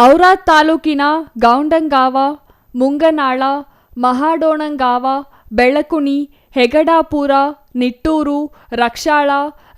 ಔರಾದ್ ತಾಲೂಕಿನ ಗೌಂಡಂಗಾವ, ಮುಂಗನಾಳ, ಮಹಾಡೋಣಂಗಾವ, ಬೆಳಕುಣಿ, ಹೆಗಡಾಪುರ, ನಿಟ್ಟೂರು,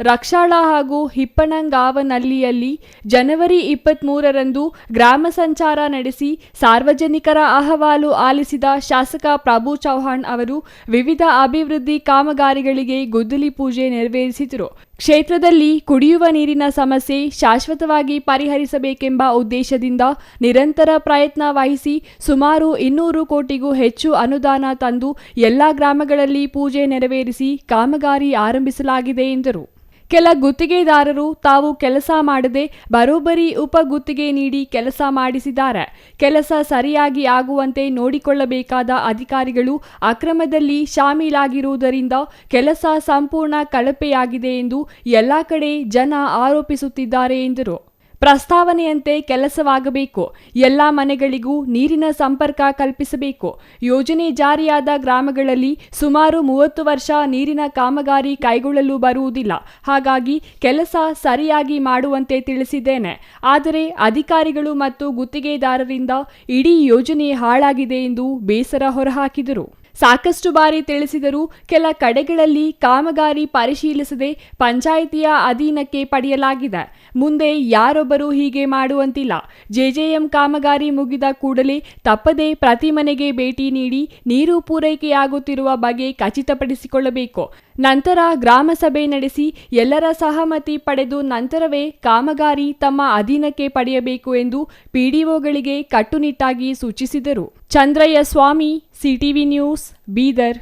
ರಕ್ಷಾಳ ಹಾಗೂ ಹಿಪ್ಪಣಂಗಾವನಹಳ್ಳಿಯಲ್ಲಿ ಜನವರಿ 23ರಂದು ಗ್ರಾಮ ಸಂಚಾರ ನಡೆಸಿ ಸಾರ್ವಜನಿಕರ ಅಹವಾಲು ಆಲಿಸಿದ ಶಾಸಕ ಪ್ರಭು ಚೌಹಾಣ್ ಅವರು ವಿವಿಧ ಅಭಿವೃದ್ಧಿ ಕಾಮಗಾರಿಗಳಿಗೆ ಗುದ್ದಲಿ ಪೂಜೆ ನೆರವೇರಿಸಿದರು. ಕ್ಷೇತ್ರದಲ್ಲಿ ಕುಡಿಯುವ ನೀರಿನ ಸಮಸ್ಯೆ ಶಾಶ್ವತವಾಗಿ ಪರಿಹರಿಸಬೇಕೆಂಬ ಉದ್ದೇಶದಿಂದ ನಿರಂತರ ಪ್ರಯತ್ನ ವಹಿಸಿ ಸುಮಾರು 200 ಕೋಟಿಗೂ ಹೆಚ್ಚು ಅನುದಾನ ತಂದು ಎಲ್ಲಾ ಗ್ರಾಮಗಳಲ್ಲಿ ಪೂಜೆ ನೆರವೇರಿಸಿ ಕಾಮಗಾರಿ ಆರಂಭಿಸಲಾಗಿದೆ ಎಂದರು. ಕೆಲ ಗುತ್ತಿಗೆದಾರರು ತಾವು ಕೆಲಸ ಮಾಡದೆ ಬರೋಬ್ಬರಿ ಉಪ ಗುತ್ತಿಗೆ ನೀಡಿ ಕೆಲಸ ಮಾಡಿಸಿದ್ದಾರೆ. ಕೆಲಸ ಸರಿಯಾಗಿ ಆಗುವಂತೆ ನೋಡಿಕೊಳ್ಳಬೇಕಾದ ಅಧಿಕಾರಿಗಳು ಅಕ್ರಮದಲ್ಲಿ ಶಾಮೀಲಾಗಿರುವುದರಿಂದ ಕೆಲಸ ಸಂಪೂರ್ಣ ಕಳಪೆಯಾಗಿದೆ ಎಂದು ಎಲ್ಲಾ ಕಡೆ ಜನ ಆರೋಪಿಸುತ್ತಿದ್ದಾರೆ ಎಂದರು. ಪ್ರಸ್ತಾವನೆಯಂತೆ ಕೆಲಸವಾಗಬೇಕು. ಎಲ್ಲ ಮನೆಗಳಿಗೂ ನೀರಿನ ಸಂಪರ್ಕ ಕಲ್ಪಿಸಬೇಕು. ಯೋಜನೆ ಜಾರಿಯಾದ ಗ್ರಾಮಗಳಲ್ಲಿ ಸುಮಾರು 30 ವರ್ಷ ನೀರಿನ ಕಾಮಗಾರಿ ಕೈಗೊಳ್ಳಲು ಬರುವುದಿಲ್ಲ. ಹಾಗಾಗಿ ಕೆಲಸ ಸರಿಯಾಗಿ ಮಾಡುವಂತೆ ತಿಳಿಸಿದ್ದೇನೆ. ಆದರೆ ಅಧಿಕಾರಿಗಳು ಮತ್ತು ಗುತ್ತಿಗೆದಾರರಿಂದ ಇಡೀ ಯೋಜನೆ ಹಾಳಾಗಿದೆ ಎಂದು ಬೇಸರ ಹೊರಹಾಕಿದರು. ಸಾಕಷ್ಟು ಬಾರಿ ತಿಳಿಸಿದರೂ ಕೆಲ ಕಡೆಗಳಲ್ಲಿ ಕಾಮಗಾರಿ ಪರಿಶೀಲಿಸದೆ ಪಂಚಾಯಿತಿಯ ಅಧೀನಕ್ಕೆ ಪಡೆಯಲಾಗಿದೆ. ಮುಂದೆ ಯಾರೊಬ್ಬರು ಹೀಗೆ ಮಾಡುವಂತಿಲ್ಲ. ಜೆಜೆಎಂ ಕಾಮಗಾರಿ ಮುಗಿದ ಕೂಡಲೇ ತಪ್ಪದೆ ಪ್ರತಿ ಮನೆಗೆ ಭೇಟಿ ನೀಡಿ ನೀರು ಪೂರೈಕೆಯಾಗುತ್ತಿರುವ ಬಗ್ಗೆ ಖಚಿತಪಡಿಸಿಕೊಳ್ಳಬೇಕು. ನಂತರ ಗ್ರಾಮ ಸಭೆ ನಡೆಸಿ ಎಲ್ಲರ ಸಹಮತಿ ಪಡೆದು ನಂತರವೇ ಕಾಮಗಾರಿ ತಮ್ಮ ಅಧೀನಕ್ಕೆ ಪಡೆಯಬೇಕು ಎಂದು ಪಿಡಿಒಗಳಿಗೆ ಕಟ್ಟುನಿಟ್ಟಾಗಿ ಸೂಚಿಸಿದರು. ಚಂದ್ರಯ್ಯ ಸ್ವಾಮಿ, ಸಿಟಿವಿ ನ್ಯೂಸ್, ಬೀದರ್.